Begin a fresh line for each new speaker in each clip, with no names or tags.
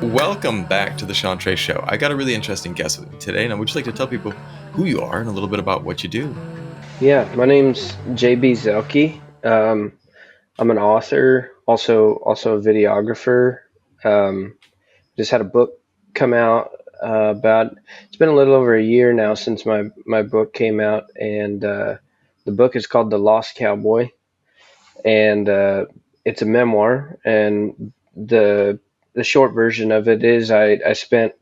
Welcome back to the Sean Trey Show. I got a really interesting guest with me today, and would you like to tell people who you are and a little bit about what you do?
Yeah, my name's JB Zylke. I'm an author, also a videographer. Um, just had a book come out about. It's been a little over a year now since my book came out, and the book is called The Lost Cowboy, and it's a memoir. And the short version of it is I spent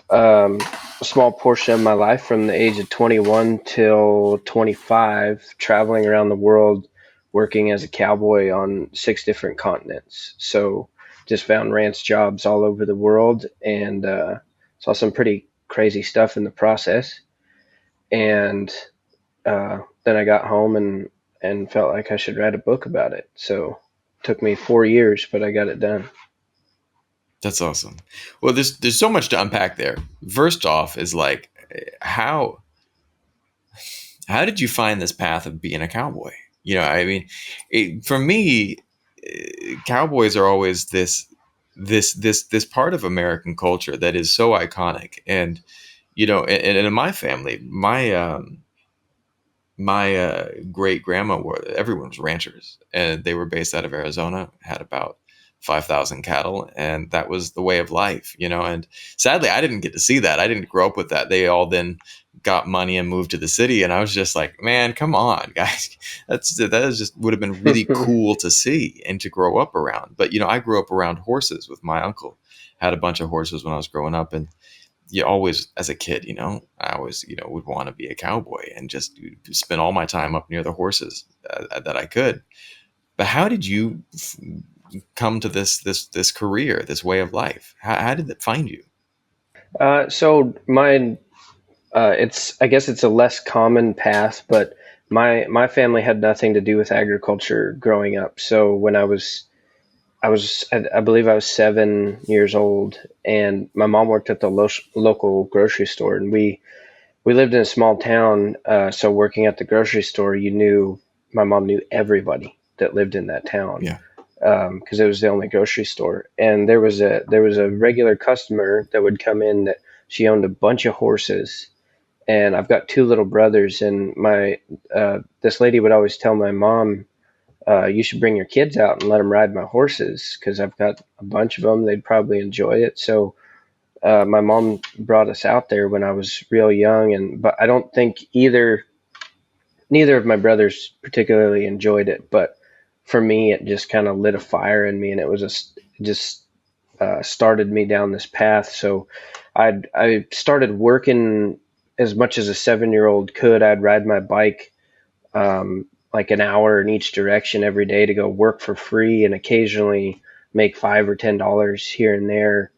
a small portion of my life from the age of 21 till 25 traveling around the world working as a cowboy on 6 different continents. So just found ranch jobs all over the world and saw some pretty crazy stuff in the process. And then I got home and felt like I should write a book about it. So it took me 4 years, but I got it done.
That's awesome. Well, there's so much to unpack there. First off, is like how how did you find this path of being a cowboy? I mean, for me, cowboys are always this part of American culture that is so iconic, and and in my family, my great grandma were everyone was ranchers, and they were based out of Arizona, had about 5,000 cattle, and that was the way of life. And sadly, I didn't get to see that. I didn't grow up with that. They all then got money and moved to the city, and I was just like, man, come on, guys. Just would have been really cool to see and to grow up around. But I grew up around horses with my uncle. Had a bunch of horses when I was growing up, and you always, as a kid, I always, would want to be a cowboy and just spend all my time up near the horses that I could. But how did you come to this career, this way of life? How did it find you?
So mine it's I guess it's a less common path, but my family had nothing to do with agriculture growing up. So when I believe I was 7 years old, and my mom worked at the local grocery store, and we lived in a small town. So working at the grocery store, my mom knew everybody that lived in that town
Yeah.
because it was the only grocery store. And there was a regular customer that would come in that she owned a bunch of horses, and I've got two little brothers, and my this lady would always tell my mom, "You should bring your kids out and let them ride my horses because I've got a bunch of them. They'd probably enjoy it." So my mom brought us out there when I was real young, and but I don't think neither of my brothers particularly enjoyed it, but for me, it just kind of lit a fire in me, and it just started me down this path. So I started working as much as a 7 year old could. I'd ride my bike like an hour in each direction every day to go work for free, and occasionally make $5 or $10 here and there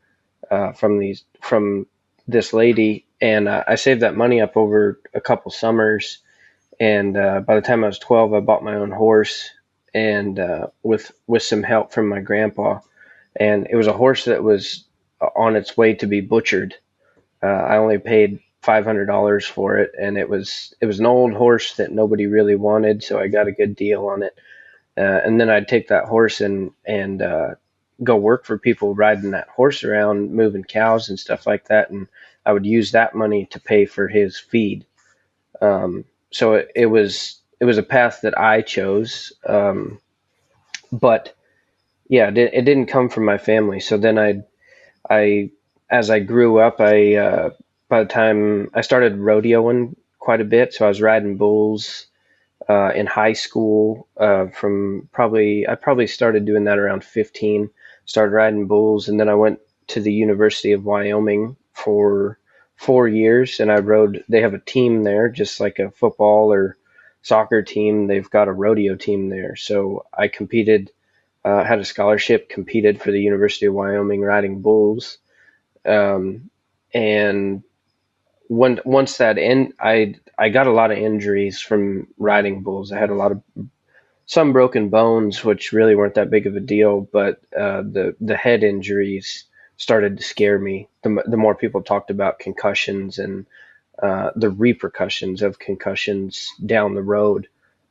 from this lady. And I saved that money up over a couple summers. And by the time I was 12, I bought my own horse, and with some help from my grandpa. And it was a horse that was on its way to be butchered. I only paid $500 for it, and it was an old horse that nobody really wanted, so I got a good deal on it. And then I'd take that horse and go work for people riding that horse around, moving cows and stuff like that, and I would use that money to pay for his feed. So it was a path that I chose, but yeah, it didn't come from my family. So then I as I grew up, by the time I started rodeoing quite a bit, so I was riding bulls in high school. I probably started doing that around 15. Started riding bulls, and then I went to the University of Wyoming for 4 years, and I rode. They have a team there, just like a football or soccer team. They've got a rodeo team there, so I competed. Had a scholarship, competed for the University of Wyoming riding bulls, um, and once that end, I got a lot of injuries from riding bulls. I had a lot of some broken bones, which really weren't that big of a deal, but the head injuries started to scare me. The more people talked about concussions and the repercussions of concussions down the road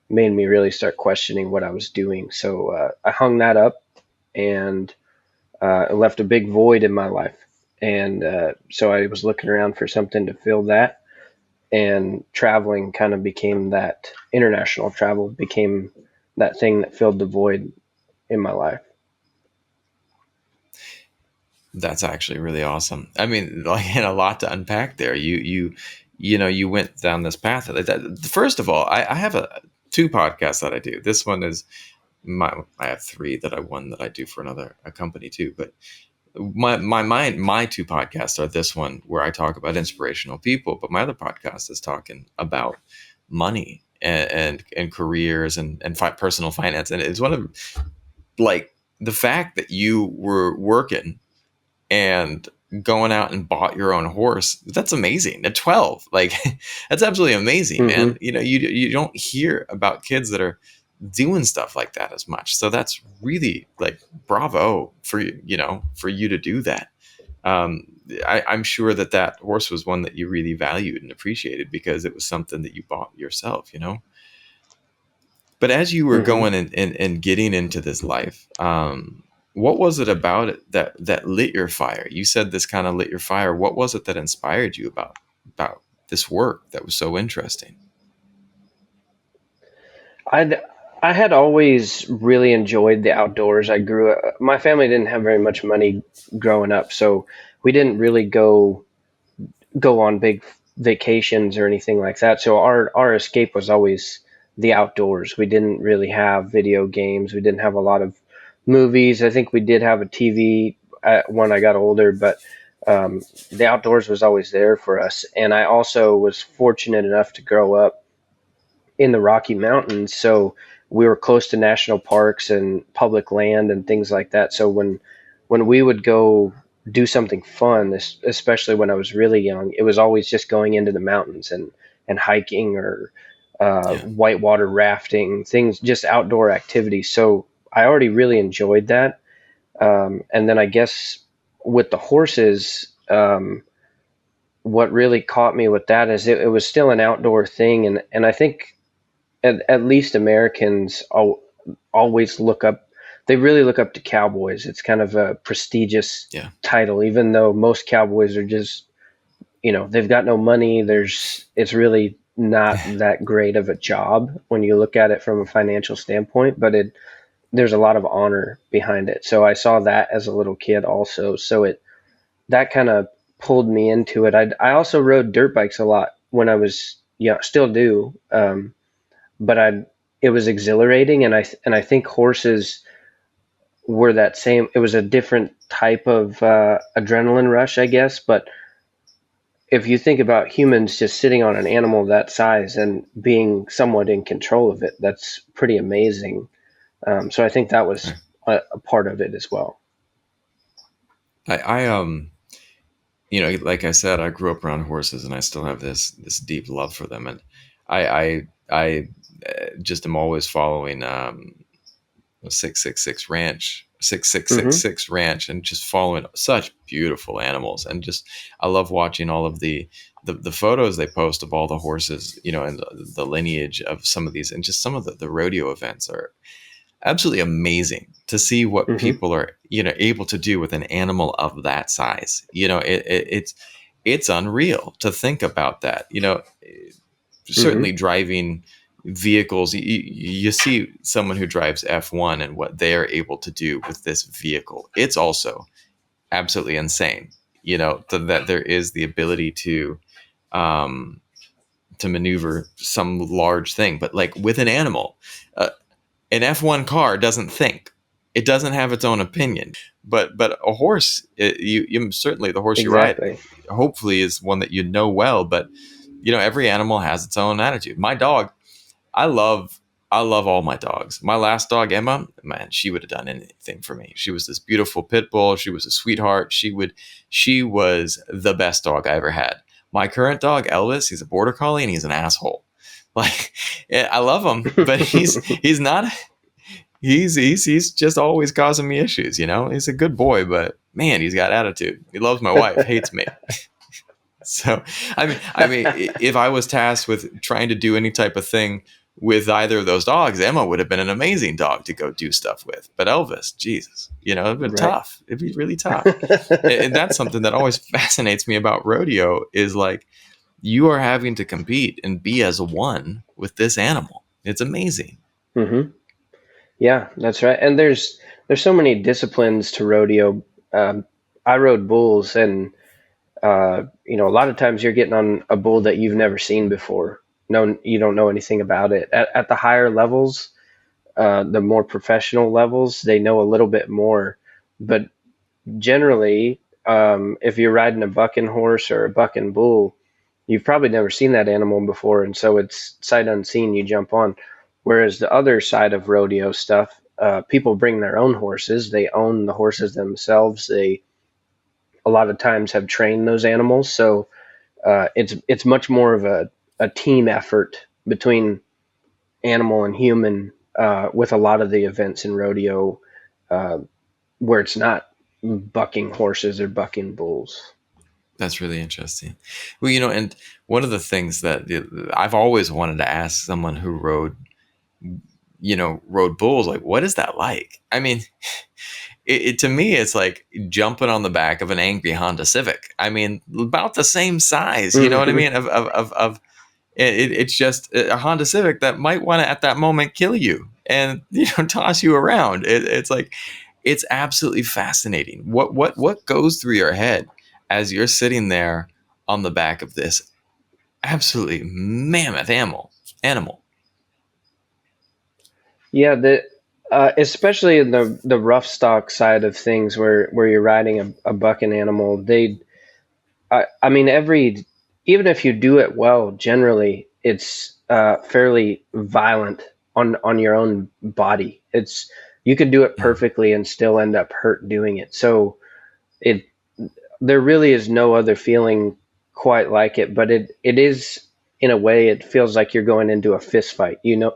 made me really start questioning what I was doing. So I hung that up, and It left a big void in my life, and so I was looking around for something to fill that. And traveling kind of became that. International travel became that thing that filled the void in my life.
That's actually really awesome. I mean, like, and a lot to unpack there. You went down this path. First of all, I have two podcasts that I do. This one is I have three that I do for a company too. But my two podcasts are this one where I talk about inspirational people, but my other podcast is talking about money and careers and personal finance. And it's one of, like, the fact that you were working and going out and bought your own horse. That's amazing at 12. Like, that's absolutely amazing,
Hmm.
man. You don't hear about kids that are doing stuff like that as much. So that's really, like, bravo for for you to do that. um, I'm sure that horse was one that you really valued and appreciated because it was something that you bought yourself. But as you were
Hmm.
going and getting into this life, what was it about it that lit your fire? You said this kind of lit your fire. What was it that inspired you about this work that was so interesting?
I'd I had always really enjoyed the outdoors. I grew up. My family didn't have very much money growing up, so we didn't really go on big vacations or anything like that. So our escape was always the outdoors. We didn't really have video games. We didn't have a lot of movies. I think we did have a TV when I got older, but the outdoors was always there for us. And I also was fortunate enough to grow up in the Rocky Mountains, so we were close to national parks and public land and things like that. So when we would go do something fun, especially when I was really young, it was always just going into the mountains and hiking or
Yeah.
whitewater rafting, things, just outdoor activities. So I already really enjoyed that. And then I guess with the horses, what really caught me with that is it was still an outdoor thing, and I think at least Americans always look up. They really look up to cowboys. It's kind of a prestigious
Yeah.
title, even though most cowboys are just, they've got no money. It's really not that great of a job when you look at it from a financial standpoint, but there's a lot of honor behind it. So I saw that as a little kid also. So that kind of pulled me into it. I also rode dirt bikes a lot when I was, still do. But it was exhilarating, and I think horses were that same. It was a different type of adrenaline rush, I guess. But if you think about humans just sitting on an animal that size and being somewhat in control of it, that's pretty amazing. So I think that was a part of it as well.
I like I said, I grew up around horses, and I still have this deep love for them, and I just am always following 666 ranch, six six six
Hmm.
six ranch, and just following such beautiful animals. And just, I love watching all of the photos they post of all the horses, and the lineage of some of these, and just some of the rodeo events are absolutely amazing to see what
Hmm.
people are able to do with an animal of that size. It's unreal to think about that.
Hmm.
Certainly driving vehicles, you see someone who drives F1 and what they are able to do with this vehicle. It's also absolutely insane, that there is the ability um, to maneuver some large thing. But, like, with an animal, uh, an F1 car doesn't think. It doesn't have its own opinion. But a horse, you certainly, the horse you ride,
Exactly.
hopefully, is one that you know well. But every animal has its own attitude. My dog, I love I love all my dogs. My last dog, Emma, man, she would have done anything for me. She was this beautiful pit bull. She was a sweetheart. She was the best dog I ever had. My current dog, Elvis, he's a border collie and he's an asshole. Like, yeah, I love him, but he's not. He's just always causing me issues. He's a good boy, but man, he's got attitude. He loves my wife, hates me. So, I mean, if I was tasked with trying to do any type of thing with either of those dogs, Emma would have been an amazing dog to go do stuff with. But Elvis, Jesus, it'd been
Right.
tough. It'd be really tough. And that's something that always fascinates me about rodeo is like you are having to compete and be as one with this animal. It's amazing.
Hmm. Yeah, that's right. And there's so many disciplines to rodeo. I rode bulls, and a lot of times you're getting on a bull that you've never seen before. No, you don't know anything about it. At the higher levels, the more professional levels, they know a little bit more. But generally, if you're riding a bucking horse or a bucking bull, you've probably never seen that animal before, and so it's sight unseen. You jump on. Whereas the other side of rodeo stuff, people bring their own horses. They own the horses themselves. They a lot of times have trained those animals, so it's much more of a team effort between animal and human with a lot of the events in rodeo uh, where it's not bucking horses or bucking bulls.
That's really interesting. Well, and one of the things that I've always wanted to ask someone who rode bulls, like, what is that like? I mean, to me, it's like jumping on the back of an angry Honda Civic. I mean, about the same size, you know what I
Hmm.
mean? Of it's just a Honda Civic that might want to at that moment kill you and toss you around. It's like it's absolutely fascinating. What goes through your head as you're sitting there on the back of this absolutely mammoth animal?
Yeah, especially in the rough stock side of things, where you're riding a bucking animal, I mean, even if you do it well, generally it's fairly violent on your own body. You could do it
Yeah,
perfectly and still end up hurt doing it. So it there really is no other feeling quite like it, but it is in a way it feels like you're going into a fist fight. Even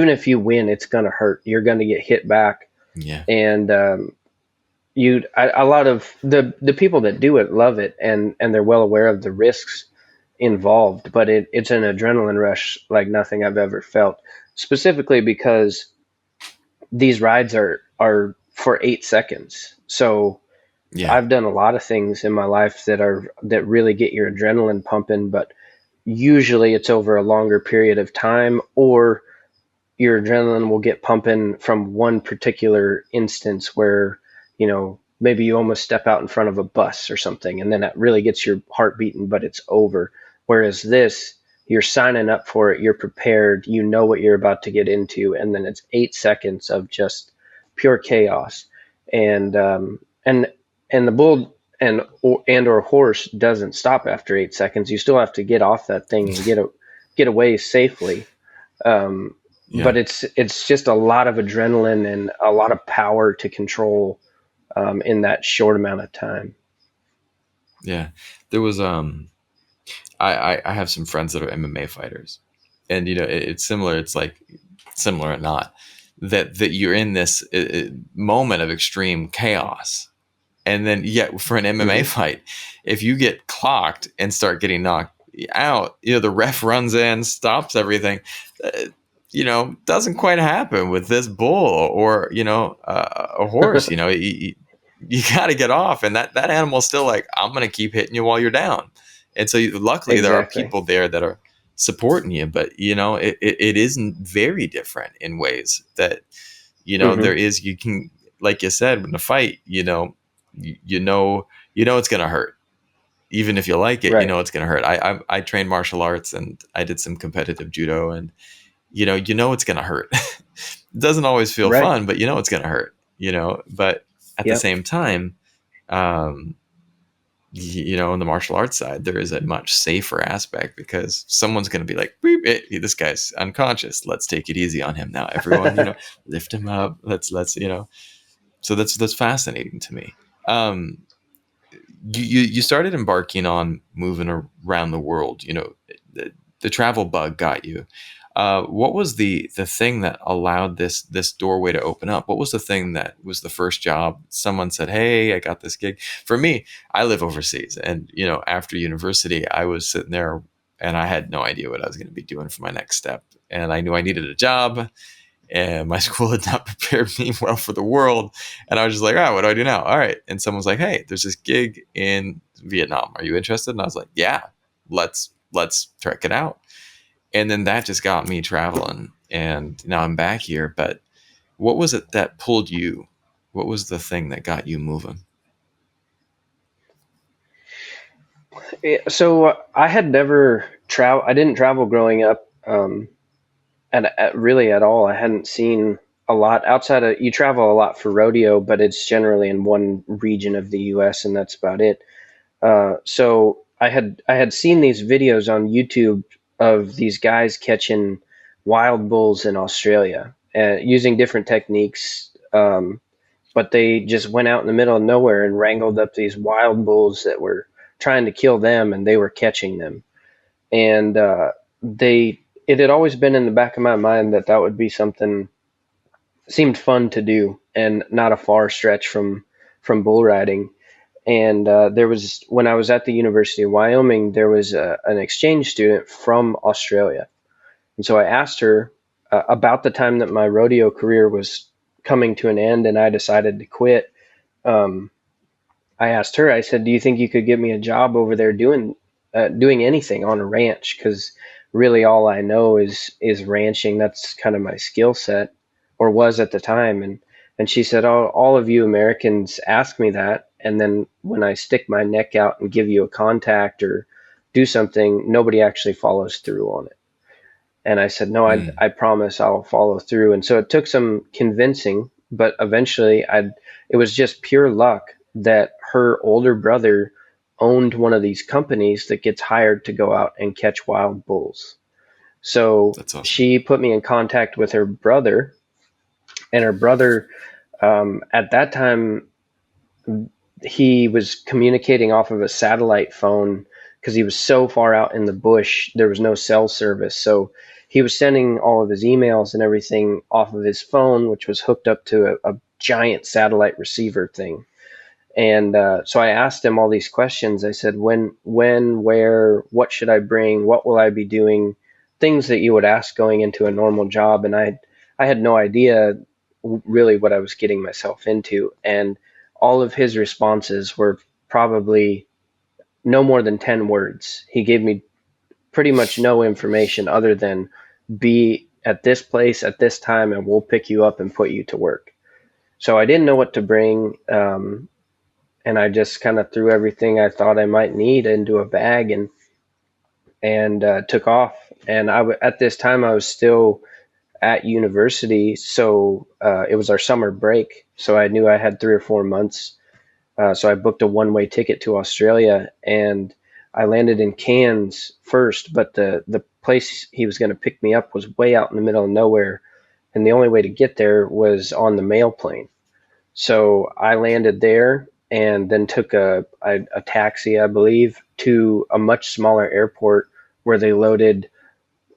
if you win, it's gonna hurt. You're gonna get hit back,
yeah,
and a lot of the people that do it love it, and they're well aware of the risks involved, but it's an adrenaline rush like nothing I've ever felt, specifically because these rides are for 8 seconds. So
yeah,
I've done a lot of things in my life that really get your adrenaline pumping, but usually it's over a longer period of time, or your adrenaline will get pumping from one particular instance where, maybe you almost step out in front of a bus or something, and then that really gets your heart beating, but it's over. Whereas this, you're signing up for it, you're prepared, you know what you're about to get into, and then it's 8 seconds of just pure chaos. And and the bull and or horse doesn't stop after 8 seconds. You still have to get off that thing and get away safely. Um,
yeah,
but it's just a lot of adrenaline and a lot of power to control in that short amount of time.
yeah. There was I have some friends that are MMA fighters, and it's similar. It's like similar or not that you're in this moment of extreme chaos, and then yet for an MMA
Hmm.
fight, if you get clocked and start getting knocked out, the ref runs in, stops everything. Uh, doesn't quite happen with this bull or a horse. You got to get off, and that animal's still like, I'm gonna keep hitting you while you're down. And so luckily there are
Exactly.
people there that are supporting you, but it isn't very different in ways that there
Hmm.
is. You can, like you said, in a fight, it's gonna hurt. Even if you like it,
Right.
it's gonna hurt. I trained martial arts and I did some competitive judo, and it's gonna hurt. It doesn't always feel
Right.
fun, but it's gonna hurt. But at the
Yep.
same time, um, on the martial arts side, there is a much safer aspect because someone's going to be like, "Beep, this guy's unconscious. Let's take it easy on him now. Everyone, lift him up. Let's. So that's fascinating to me. Um, you started embarking on moving around the world. The travel bug got you. What was the thing that allowed this doorway to open up? What was the thing that was the first job? Someone said, "Hey, I got this gig." For me, I live overseas, and after university, I was sitting there, and I had no idea what I was going to be doing for my next step. and I knew I needed a job, and my school had not prepared me well for the world. And I was just like, all right, what do I do now? All right. And someone was like, hey, there's this gig in Vietnam. Are you interested? And I was like, yeah, let's check it out. And then that just got me traveling. And now I'm back here. But what was it that pulled you? What was the thing that got you moving?
So I had never travel. I didn't travel growing up, at really at all. I hadn't seen a lot outside of. You travel a lot for rodeo, but it's generally in one region of the U.S. and that's about it. So I had seen these videos on YouTube of these guys catching wild bulls in Australia, using different techniques. But they just went out in the middle of nowhere and wrangled up these wild bulls that were trying to kill them, and they were catching them. And they it had always been in the back of my mind that that would be something seemed fun to do and not a far stretch from bull riding. And there was when I was at the University of Wyoming, there was an exchange student from Australia, and so I asked her about the time that my rodeo career was coming to an end, and I decided to quit. Um, I asked her. I said, "Do you think you could get me a job over there doing anything on a ranch? Because really, all I know is ranching. That's kind of my skill set, or was at the time." And she said, "Oh, all of you Americans ask me that, and then when I stick my neck out and give you a contact or do something, nobody actually follows through on it." And I said, "No,
Mm,
I promise I'll follow through." And so it took some convincing, but eventually it was just pure luck that her older brother owned one of these companies that gets hired to go out and catch wild bulls. So
that's awesome.
she put me in contact with her brother, and her brother, at that time, he was communicating off of a satellite phone because he was so far out in the bush, there was no cell service. So he was sending all of his emails and everything off of his phone, which was hooked up to a giant satellite receiver thing. And so I asked him all these questions. I said, where, what should I bring? What will I be doing? Things that you would ask going into a normal job. And I had no idea really what I was getting myself into. And all of his responses were probably no more than 10 words. He gave me pretty much no information other than be at this place at this time and we'll pick you up and put you to work. So I didn't know what to bring. And I just kind of threw everything I thought I might need into a bag and took off. And at this time I was still at university, so it was our summer break. So I knew I had 3 or 4 months. So I booked a one-way ticket to Australia, and I landed in Cairns first. But the place he was going to pick me up was way out in the middle of nowhere, and the only way to get there was on the mail plane. So I landed there and then took a taxi, I believe, to a much smaller airport where they loaded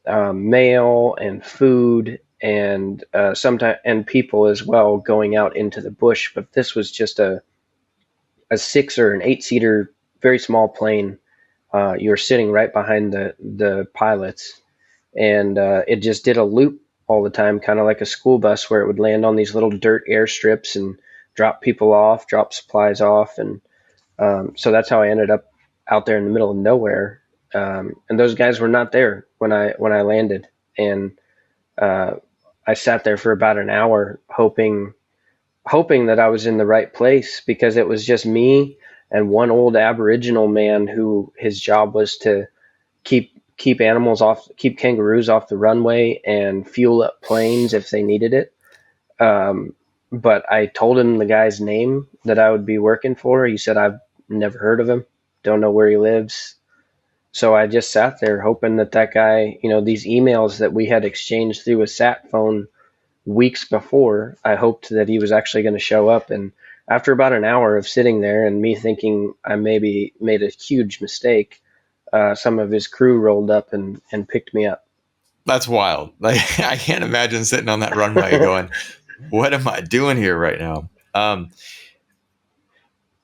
mail and food and sometimes and people as well going out into the bush. But this was just a 6 or an 8 seater, very small plane. You were sitting right behind the pilots, and it just did a loop all the time, kind of like a school bus, where it would land on these little dirt airstrips and drop people off, drop supplies off, and so that's how I ended up out there in the middle of nowhere. And those guys were not there when I landed, and uh, I sat there for about an hour, hoping that I was in the right place because it was just me and one old Aboriginal man who his job was to keep kangaroos off the runway and fuel up planes if they needed it. Um, but I told him the guy's name that I would be working for. He said, "I've never heard of him, don't know where he lives." So I just sat there hoping that that guy, these emails that we had exchanged through a sat phone weeks before, I hoped that he was actually going to show up. And after about an hour of sitting there and me thinking I maybe made a huge mistake, some of his crew rolled up and picked me up.
That's wild. Like I can't imagine sitting on that runway going, "What am I doing here right now?"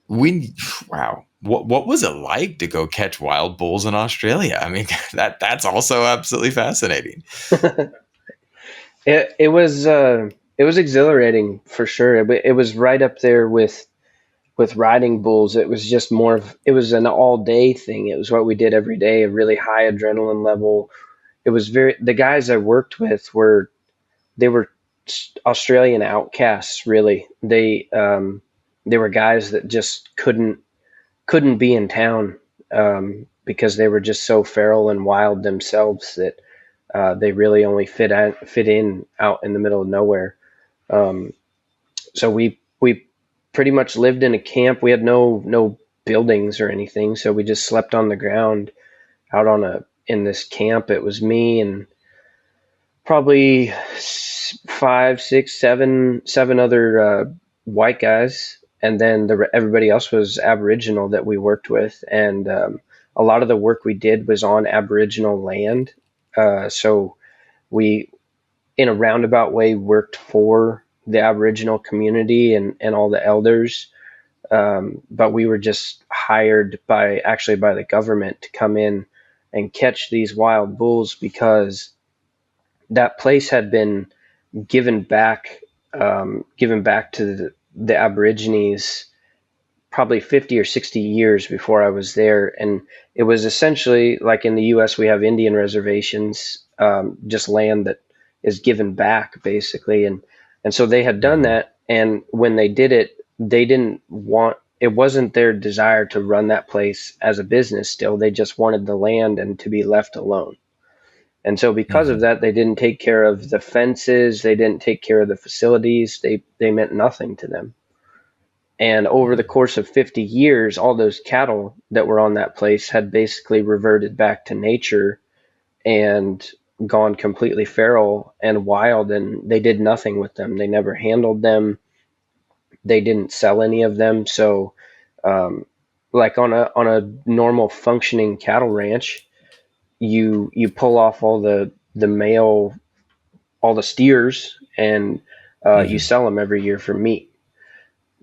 We wow. What was it like to go catch wild bulls in Australia? I mean, that's also absolutely fascinating.
It was exhilarating for sure. It was right up there with riding bulls. It was just more of it was an all day thing. It was what we did every day, a really high adrenaline level. It was very the guys I worked with were they were Australian outcasts really. They were guys that just couldn't be in town because they were just so feral and wild themselves that they really only fit in out in the middle of nowhere. Um, so we pretty much lived in a camp. We had no buildings or anything, so we just slept on the ground out on a in this camp. It was me and probably five, six, seven other white guys, and then everybody else was Aboriginal that we worked with, and a lot of the work we did was on Aboriginal land. So we, in a roundabout way, worked for the Aboriginal community and all the elders. But we were just hired by the government to come in and catch these wild bulls because that place had been given back given back to the Aborigines probably 50 or 60 years before I was there. And it was essentially like in the US, we have Indian reservations, just land that is given back basically. And so they had done
Hmm.
that. And when they did it, they didn't want, it wasn't their desire to run that place as a business still. They just wanted the land and to be left alone. And so because of
Hmm.
that, they didn't take care of the fences. They didn't take care of the facilities. They meant nothing to them. And over the course of 50 years, all those cattle that were on that place had basically reverted back to nature and gone completely feral and wild, and they did nothing with them. They never handled them. They didn't sell any of them. So, um, like on a normal functioning cattle ranch, you pull off the male all the steers and you
Hmm.
sell them every year for meat.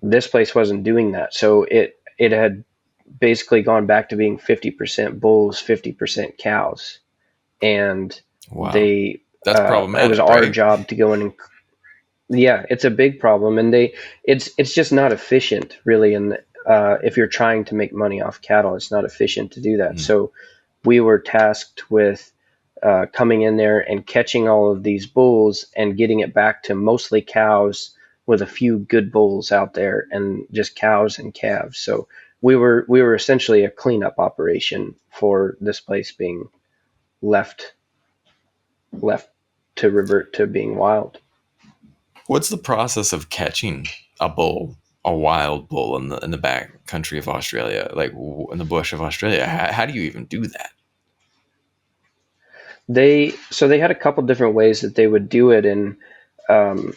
This place wasn't doing that, so it had basically gone back to being 50% bulls, 50% cows, and
Wow.
they
That's
it was
problematic,
our
right?
job to go in and yeah, it's a big problem, and it's just not efficient really. And if you're trying to make money off cattle, it's not efficient to do that.
Mm.
So we were tasked with coming in there and catching all of these bulls and getting it back to mostly cows with a few good bulls out there and just cows and calves. So we were essentially a cleanup operation for this place being left left to revert to being wild.
What's the process of catching a bull, a wild bull in the back country of Australia, like in the bush of Australia? How do you even do that?
They had a couple different ways that they would do it, and um,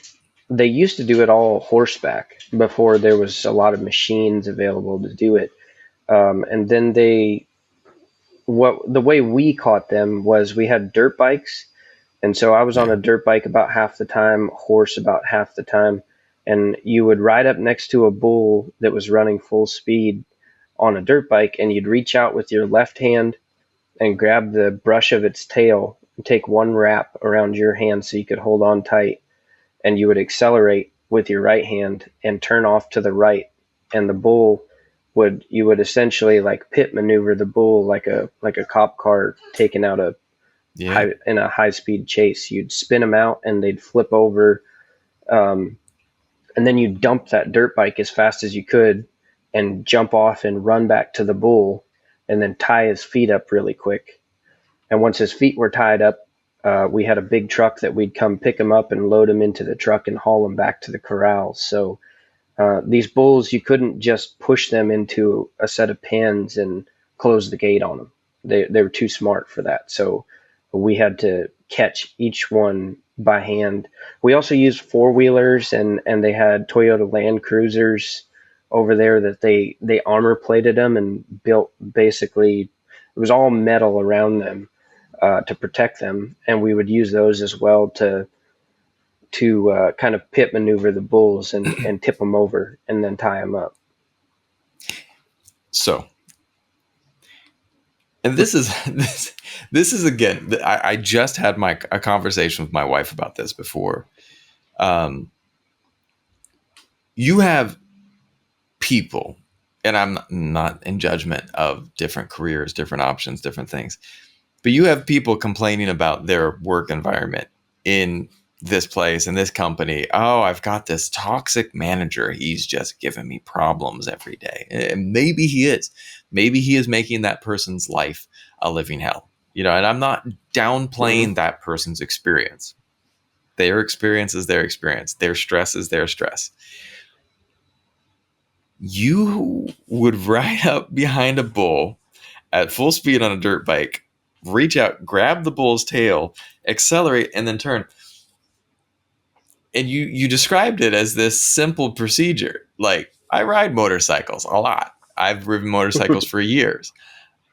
they used to do it all horseback before there was a lot of machines available to do it. And then they what the way we caught them was we had dirt bikes, and so I was on
Yeah.
a dirt bike about half the time, horse about half the time, and you would ride up next to a bull that was running full speed on a dirt bike, and you'd reach out with your left hand and grab the brush of its tail and take one wrap around your hand so you could hold on tight, and you would accelerate with your right hand and turn off to the right, and the bull would you would essentially like pit maneuver the bull like a cop car taking out a
Yeah.
high speed chase. You'd spin them out and they'd flip over, um, and then you dump that dirt bike as fast as you could and jump off and run back to the bull and then tie his feet up really quick. And once his feet were tied up, we had a big truck that we'd come pick him up and load him into the truck and haul him back to the corral. So these bulls, you couldn't just push them into a set of pens and close the gate on them. They were too smart for that. So we had to catch each one by hand. We also used four wheelers, and they had Toyota Land Cruisers over there that they armor plated them and built basically it was all metal around them to protect them, and we would use those as well to kind of pit maneuver the bulls and tip them over and then tie them up.
So, and this is this is again. I just had a conversation with my wife about this before. Um, you have people, and I'm not in judgment of different careers, different options, different things, but you have people complaining about their work environment in this place, in this company. Oh, I've got this toxic manager. He's just giving me problems every day. And maybe he is. Maybe he is making that person's life a living hell. And I'm not
Hmm.
downplaying that person's experience. Their experience is their experience. Their stress is their stress. You would ride up behind a bull at full speed on a dirt bike, reach out, grab the bull's tail, accelerate, and then turn. And you described it as this simple procedure. Like, I ride motorcycles a lot. I've ridden motorcycles for years.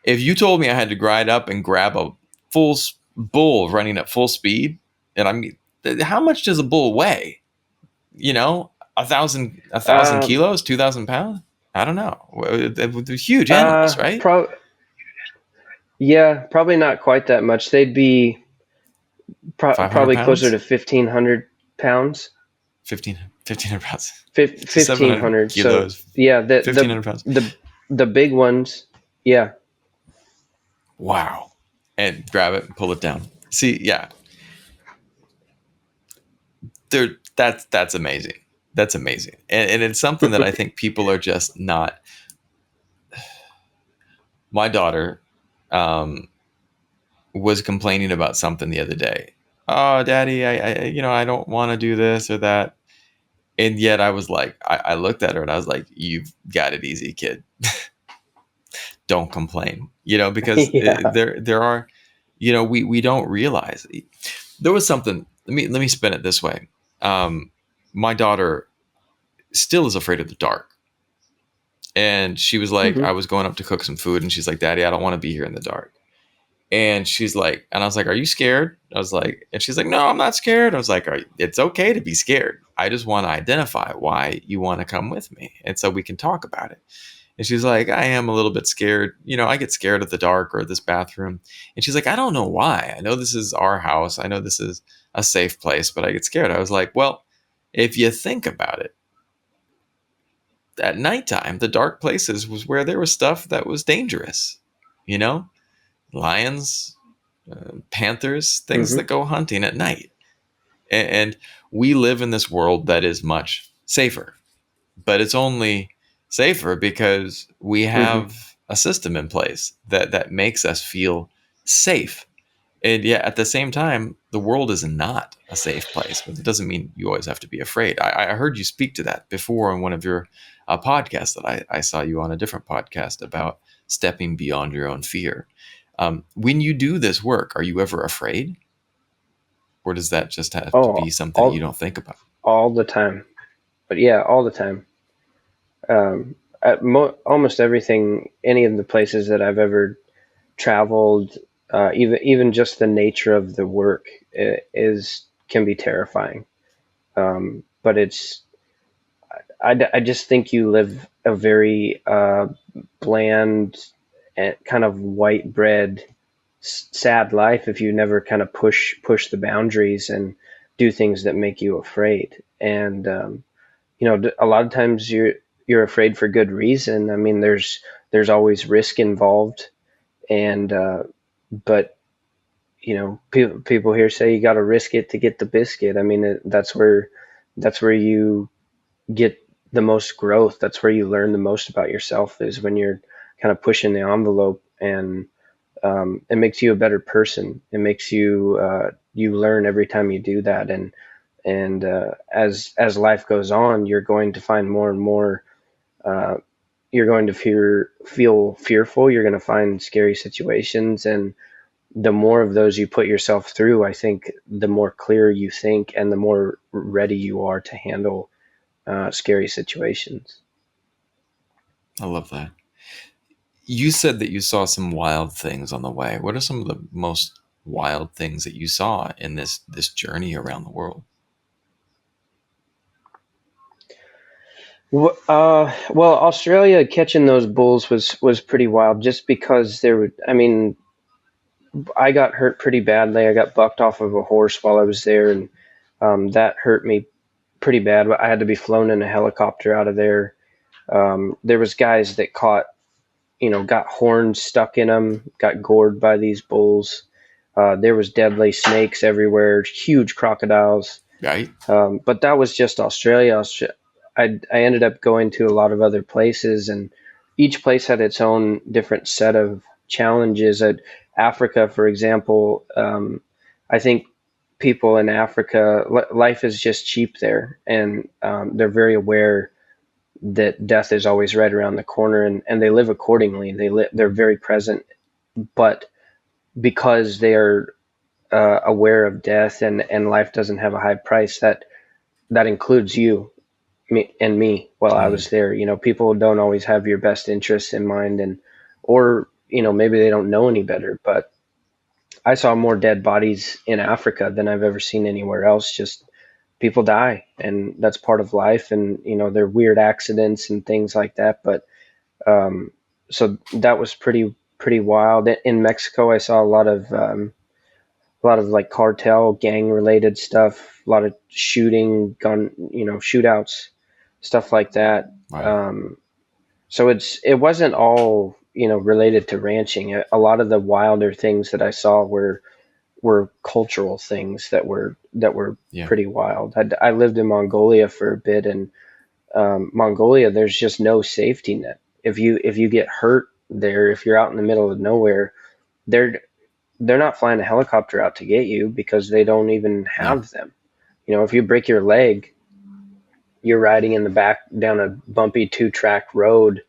If you told me I had to ride up and grab a full bull running at full speed, and I mean, how much does a bull weigh? a thousand
Um,
kilos, 2,000 pounds. I don't know. They're huge animals, right?
pro yeah, probably not quite that much. They'd be
500
probably closer
pounds,
to 1,500 pounds.
1500 pounds, to 700
1,500. So
kilos,
yeah,
1,500 pounds.
the big ones. Yeah.
Wow. And grab it and pull it down. See, yeah, that's amazing. That's amazing. And it's something that I think people are just not. My daughter was complaining about something the other day. Oh, daddy, I don't want to do this or that. And yet I was like, I looked at her and I was like, you've got it easy, kid. Don't complain, because
Yeah.
there are, we don't realize. There was something. Let me spin it this way. My daughter still is afraid of the dark, and she was like, I
Hmm.
was going up to cook some food, and she's like, Daddy, I don't want to be here in the dark. And she's like, and I was like, are you scared? I was like, and she's like, no, I'm not scared. I was like, it's okay to be scared. I just want to identify why you want to come with me, and so we can talk about it. And she's like, I am a little bit scared. I get scared of the dark or this bathroom. And she's like, I don't know why. I know this is our house. I know this is a safe place, but I get scared. I was like, well, if you think about it, at nighttime, the dark places was where there was stuff that was dangerous. You know, lions, panthers, things that
Hmm.
go hunting at night. And we live in this world that is much safer, but it's only safer because we
Hmm.
have a system in place that makes us feel safe. And yet at the same time, the world is not a safe place, but it doesn't mean you always have to be afraid. I heard you speak to that before on one of your podcasts that I saw you on a different podcast about stepping beyond your own fear. When you do this work, are you ever afraid? Or does that just have to
Oh,
be something that you don't think about?
all the time. But yeah, all the time. At almost everything, any of the places that I've ever traveled, even just the nature of the work is can be terrifying. But I just think you live a very bland and kind of white bread, sad life if you never kind of push the boundaries and do things that make you afraid. And a lot of times you're afraid for good reason. I mean, there's always risk involved, and but people here say you got to risk it to get the biscuit. I mean, that's where you get the most growth. That's where you learn the most about yourself, is when you're kind of pushing the envelope, and it makes you a better person. It makes you learn every time you do that, and as life goes on, you're going to find more and more. Uh, you're going to feel fearful. You're going to find scary situations, and the more of those you put yourself through, I think the more clear you think, and the more ready you are to handle scary situations.
I love that. You said that you saw some wild things on the way. What are some of the most wild things that you saw in this journey around the world?
Well, Australia catching those bulls was pretty wild, just because there would. I mean, I got hurt pretty badly. I got bucked off of a horse while I was there, and that hurt me pretty bad. I had to be flown in a helicopter out of there. There was guys that caught, got horns stuck in them, got gored by these bulls. There was deadly snakes everywhere, huge crocodiles.
Right?
But that was just Australia. I ended up going to a lot of other places, and each place had its own different set of challenges. At Africa, for example, I think people in Africa, life is just cheap there, and they're very aware that death is always right around the corner, and they live accordingly. They're very present, but because they are aware of death, and life doesn't have a high price, that includes you, me while I
Mm,
was there. People don't always have your best interests in mind, or maybe they don't know any better. But I saw more dead bodies in Africa than I've ever seen anywhere else. Just people die, and that's part of life. And there are weird accidents and things like that. But um, so that was pretty wild. In Mexico, I saw a lot of like cartel gang related stuff, a lot of shooting, shootouts, stuff like that.
right.
So it wasn't all related to ranching. A lot of the wilder things that I saw were cultural things that were
Yeah.
pretty wild. I lived in Mongolia for a bit, and Mongolia, there's just no safety net. If you get hurt there, if you're out in the middle of nowhere, they're they're not flying a helicopter out to get you, because they don't even
Yeah.
have them. If you break your leg, you're riding in the back down a bumpy two-track road,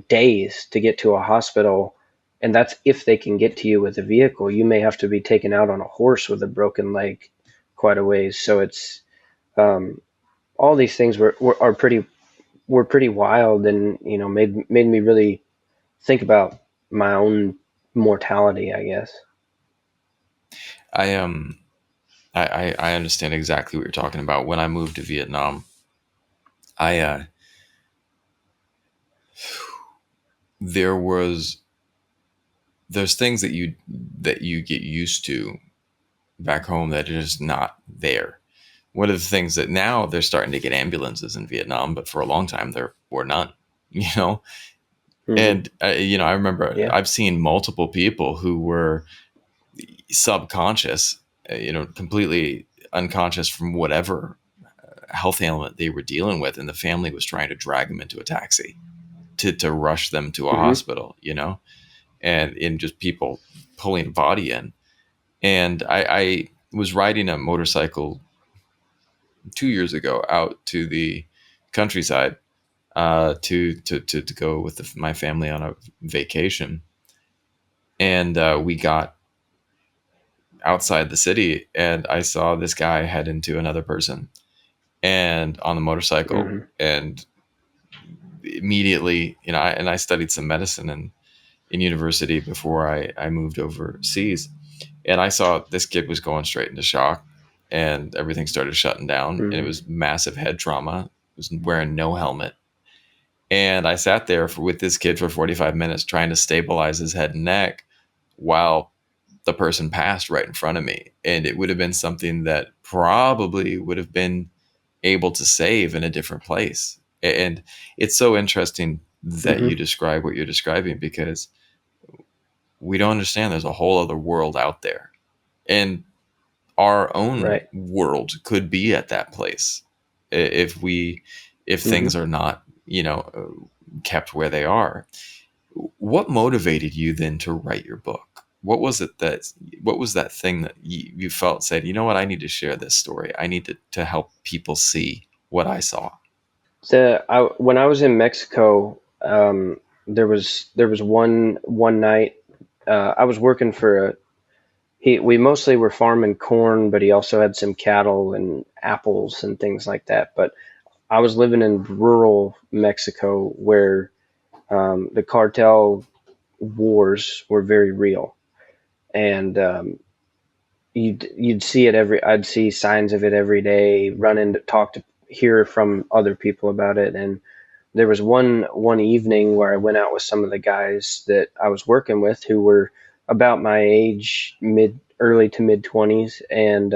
days to get to a hospital, and that's if they can get to you with a vehicle. You may have to be taken out on a horse with a broken leg quite a ways. So it's um, all these things were pretty wild, and made me really think about my own mortality, I guess.
I I understand exactly what you're talking about. When I moved to Vietnam, I there was there's things that you get used to back home that are just not there. One of the things that now they're starting to get ambulances in Vietnam, but for a long time there were none. You know,
Hmm.
and I remember
Yeah.
I've seen multiple people who were subconscious, completely unconscious from whatever health ailment they were dealing with, and the family was trying to drag them into a taxi to rush them to a
Hmm.
hospital, and in just people pulling a body in. And I was riding a motorcycle 2 years ago out to the countryside to go with my family on a vacation, and we got outside the city, and I saw this guy head into another person and on the motorcycle,
Hmm.
and immediately, I studied some medicine in university before I moved overseas. And I saw this kid was going straight into shock, and everything started shutting down, and it
Hmm.
was massive head trauma. He was wearing no helmet. And I sat there with this kid for 45 minutes trying to stabilize his head and neck while the person passed right in front of me. And it would have been something that probably would have been able to save in a different place. And it's so interesting that
Hmm.
you describe what you're describing, because we don't understand there's a whole other world out there. And our own
Right.
world could be at that place if if
Hmm.
things are not, kept where they are. What motivated you then to write your book? What was that thing that you felt said, you know what, I need to share this story. I need to help people see what I saw.
When I was in Mexico, there was one night. I was working for a he. We mostly were farming corn, but he also had some cattle and apples and things like that. But I was living in rural Mexico, where the cartel wars were very real, and you'd see it I'd see signs of it every day. Run into talk to hear from other people about it. And there was one evening where I went out with some of the guys that I was working with who were about my age, mid early to mid 20s, and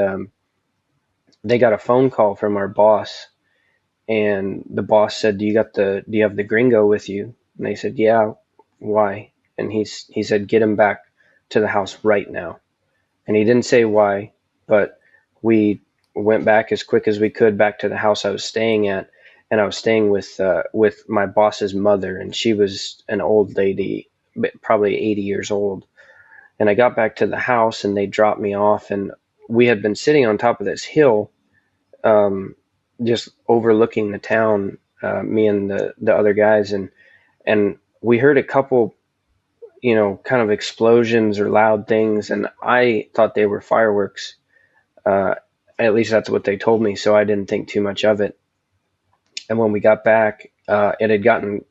they got a phone call from our boss, and the boss said, "Do you have the gringo with you?" And they said, "Yeah." "Why?" And he said, "Get him back to the house right now." And he didn't say why, but we went back as quick as we could back to the house I was staying at, and I was staying with my boss's mother, and she was an old lady, probably 80 years old. And I got back to the house, and they dropped me off, and we had been sitting on top of this hill, um, just overlooking the town, me and the other guys, and we heard a couple, kind of explosions or loud things, and I thought they were fireworks. Uh, at least that's what they told me, so I didn't think too much of it. And when we got back, it had gotten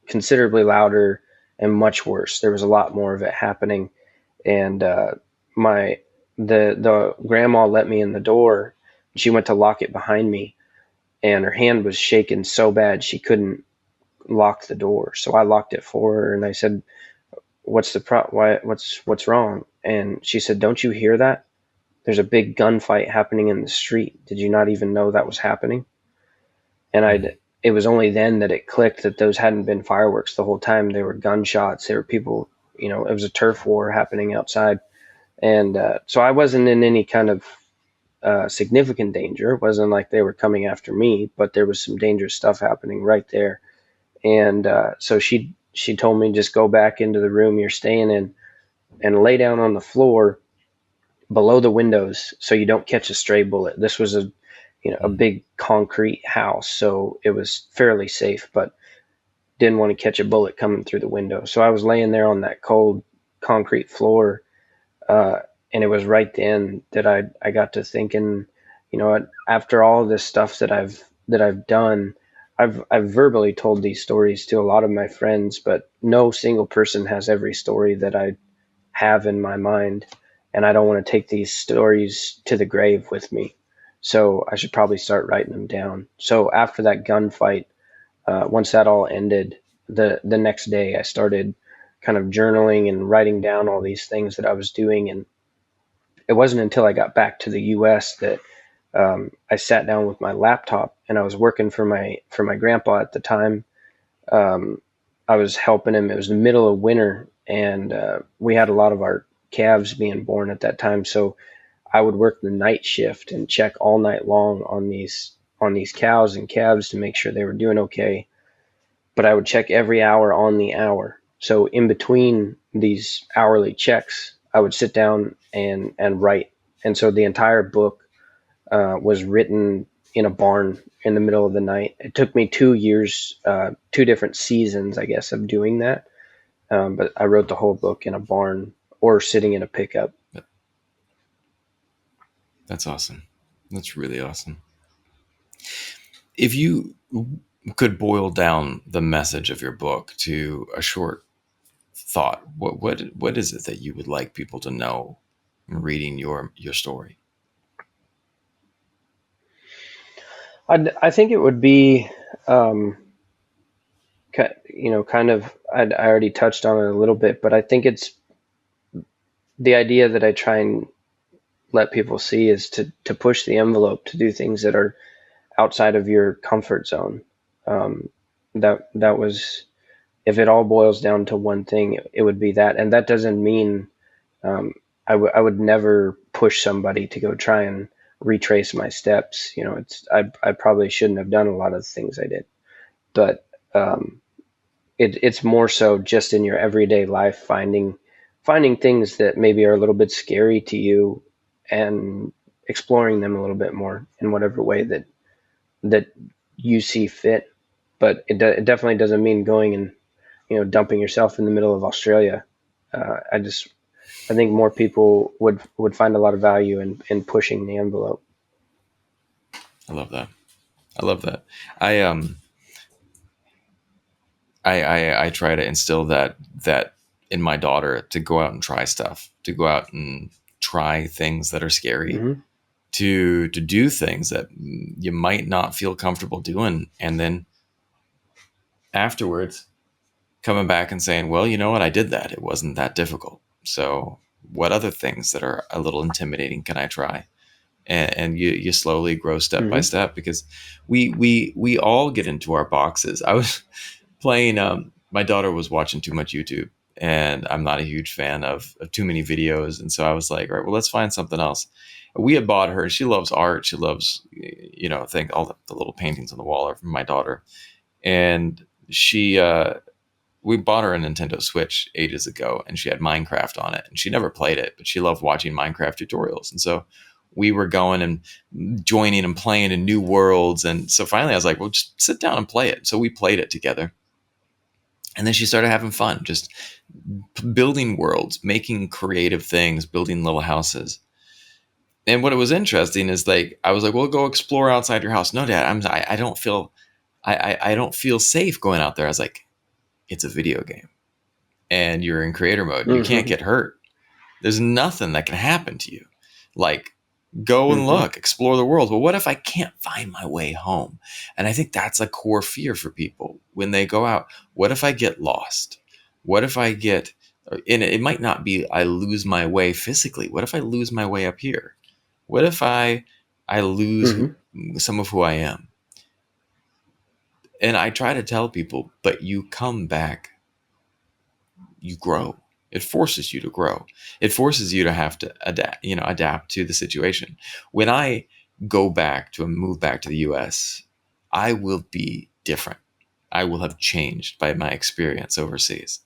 considerably louder and much worse. There was a lot more of it happening, and my the grandma let me in the door. She went to lock it behind me, and her hand was shaking so bad she couldn't lock the door. So I locked it for her, and I said, "What's the Why? What's wrong?" And she said, "Don't you hear that? There's a big gunfight happening in the street. Did you not even know that was happening?" And
Mm.
it was only then that it clicked that those hadn't been fireworks the whole time. They were gunshots. They were people, it was a turf war happening outside. And so I wasn't in any kind of significant danger. It wasn't like they were coming after me, but there was some dangerous stuff happening right there. And so she told me, just go back into the room you're staying in and lay down on the floor below the windows so you don't catch a stray bullet. This was a
Mm.
big concrete house, so it was fairly safe, but didn't want to catch a bullet coming through the window. So I was laying there on that cold concrete floor, uh, and it was right then that I got to thinking, after all this stuff that I've done, I've verbally told these stories to a lot of my friends, but no single person has every story that I have in my mind, and I don't want to take these stories to the grave with me. So I should probably start writing them down. So after that gunfight, once that all ended, the next day I started kind of journaling and writing down all these things that I was doing. And it wasn't until I got back to the U.S. that I sat down with my laptop, and I was working for my grandpa at the time. um, I was helping him. It was the middle of winter, and we had a lot of our calves being born at that time. So I would work the night shift and check all night long on these cows and calves to make sure they were doing okay. But I would check every hour on the hour. So in between these hourly checks, I would sit down and write. And so the entire book was written in a barn in the middle of the night. It took me 2 years, 2 different seasons, I guess, of doing that. But I wrote the whole book in a barn or sitting in a pickup.
That- That's awesome. That's really awesome. If you could boil down the message of your book to a short thought, what is it that you would like people to know in reading your story?
I think it would be, um, kind of, I already touched on it a little bit, but I think it's the idea that I try and let people see is to push the envelope, to do things that are outside of your comfort zone. Um, that was, if it all boils down to one thing, it would be that. And that doesn't mean, um, I would never push somebody to go try and retrace my steps. I probably shouldn't have done a lot of the things I did, but it's more so just in your everyday life, finding things that maybe are a little bit scary to you, and exploring them a little bit more in whatever way that you see fit. But it definitely doesn't mean going and dumping yourself in the middle of Australia. I think more people would find a lot of value in pushing the envelope.
I love that. I love that. I I try to instill that in my daughter, to go out and try stuff, to go out and try things that are scary,
Hmm.
to do things that you might not feel comfortable doing, and then afterwards coming back and saying, well, you know what, I did that, it wasn't that difficult, so what other things that are a little intimidating can I try? And you slowly grow step by
Mm-hmm.
step, because we all get into our boxes. I was playing, my daughter was watching too much YouTube, and I'm not a huge fan of too many videos, and so I was like, all right, well, let's find something else. We had bought her, she loves art, she loves, I think all the little paintings on the wall are from my daughter, and she we bought her a Nintendo Switch ages ago, and she had Minecraft on it, and she never played it, but she loved watching Minecraft tutorials. And so we were going and joining and playing in new worlds. And so finally I was like, well, just sit down and play it. So we played it together. And then she started having fun, just building worlds, making creative things, building little houses. And what was interesting is, like, I was like, well, go explore outside your house. No, Dad, I don't feel, I don't feel safe going out there. I was like, it's a video game and you're in creator mode. You can't
Mm-hmm.
get hurt. There's nothing that can happen to you. Like, go and
Mm-hmm.
look, explore the world. Well, what if I can't find my way home? And I think that's a core fear for people when they go out. What if I get lost? What if I get, and it might not be I lose my way physically. What if I lose my way up here? What if I lose
Mm-hmm.
some of who I am? And I try to tell people, but you come back, you grow. It forces you to grow. It forces you to have to adapt to the situation. When I go back to move back to the US, I will be different. I will have changed by my experience overseas.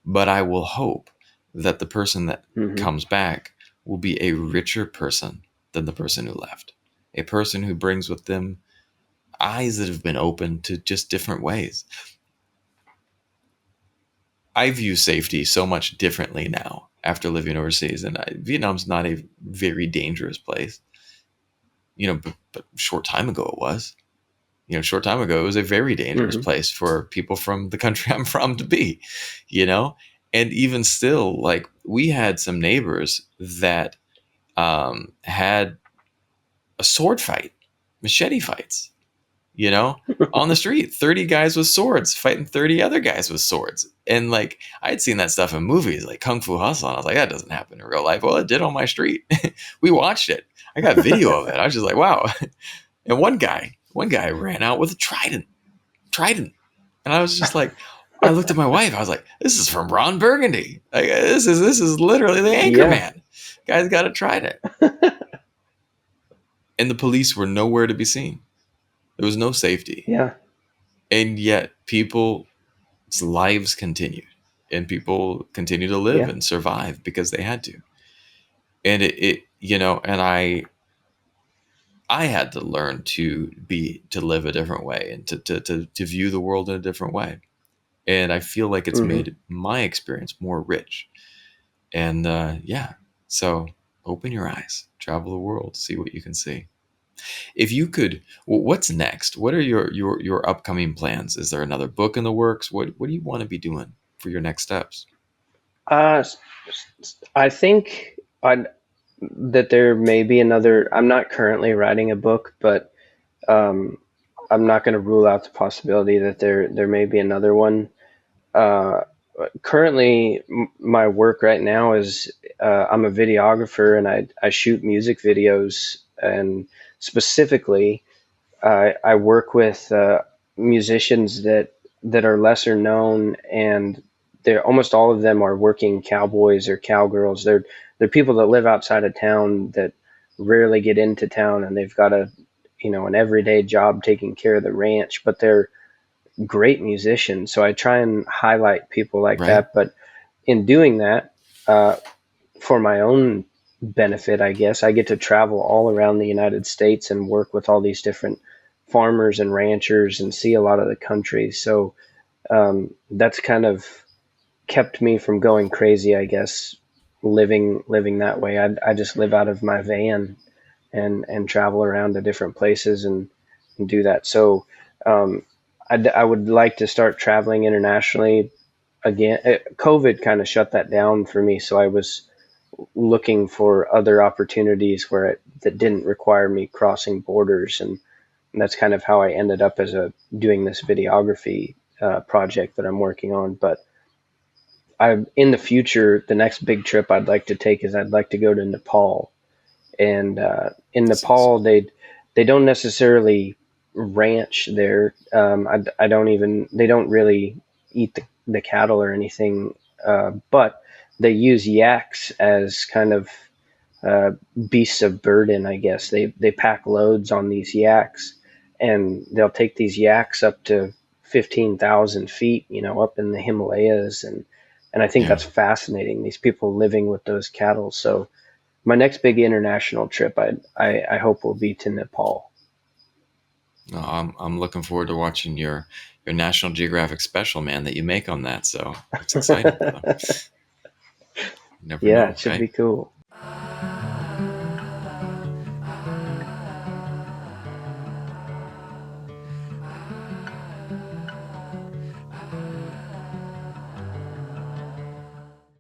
But I will hope that the person that
Mm-hmm.
comes back will be a richer person than the person who left. A person who brings with them eyes that have been opened to just different ways. I view safety so much differently now after living overseas, and Vietnam's not a very dangerous place. But a short time ago it was. Short time ago it was a very dangerous
Mm-hmm.
place for people from the country I'm from to be. You know, and even still, like, we had some neighbors that had a sword fight, machete fights, you know, on the street. 30 guys with swords fighting 30 other guys with swords. And, like, I'd seen that stuff in movies like Kung Fu Hustle. And I was like, that doesn't happen in real life. Well, it did on my street. We watched it. I got video of it. I was just like, wow. And one guy ran out with a trident. And I was just like, I looked at my wife. I was like, this is from Ron Burgundy. Like, this is literally the anchor
Yeah.
man. Guy's got a trident. And the police were nowhere to be seen. There was no safety.
Yeah.
And yet people's lives continued, and people continue to live
Yeah.
and survive because they had to. And and I had to learn to live a different way, and to view the world in a different way. And I feel like it's
Mm-hmm.
made my experience more rich. And yeah, so open your eyes, travel the world, see what you can see. If you could, what's next? What are your upcoming plans? Is there another book in the works? What do you want to be doing for your next steps?
Uh, I think that there may be another. I'm not currently writing a book, but um, I'm not going to rule out the possibility that there may be another one. Uh, Currently, my work right now is I'm a videographer and I shoot music videos, and specifically I work with musicians that are lesser known, and they're almost all of them are working cowboys or cowgirls. They're people that live outside of town that rarely get into town, and they've got an everyday job taking care of the ranch, but they're great musicians. So I try and highlight people like
Right,
that. But in doing that, uh, for my own benefit, I guess, I get to travel all around the United States and work with all these different farmers and ranchers and see a lot of the country. So that's kind of kept me from going crazy, I guess, living that way. I just live out of my van and travel around to different places and do that. So um, I would like to start traveling internationally again. COVID kind of shut that down for me, so I was looking for other opportunities where that didn't require me crossing borders, and that's kind of how I ended up as a doing this videography project that I'm working on. But I, in the future, the next big trip I'd like to take is I'd like to go to Nepal. And in
That's
Nepal,
awesome.
they don't necessarily ranch there. I don't even they don't really eat the cattle or anything, but they use yaks as kind of uh, beasts of burden, I guess. They pack loads on these yaks, and they'll take these yaks up to 15,000 feet, up in the Himalayas, and I think
Yeah.
that's fascinating. These people living with those cattle. So my next big international trip, I hope will be to Nepal.
No, I'm looking forward to watching your National Geographic special, man, that you make on that. So it's exciting, brother. You never
Yeah, it
know,
should
right?
be cool.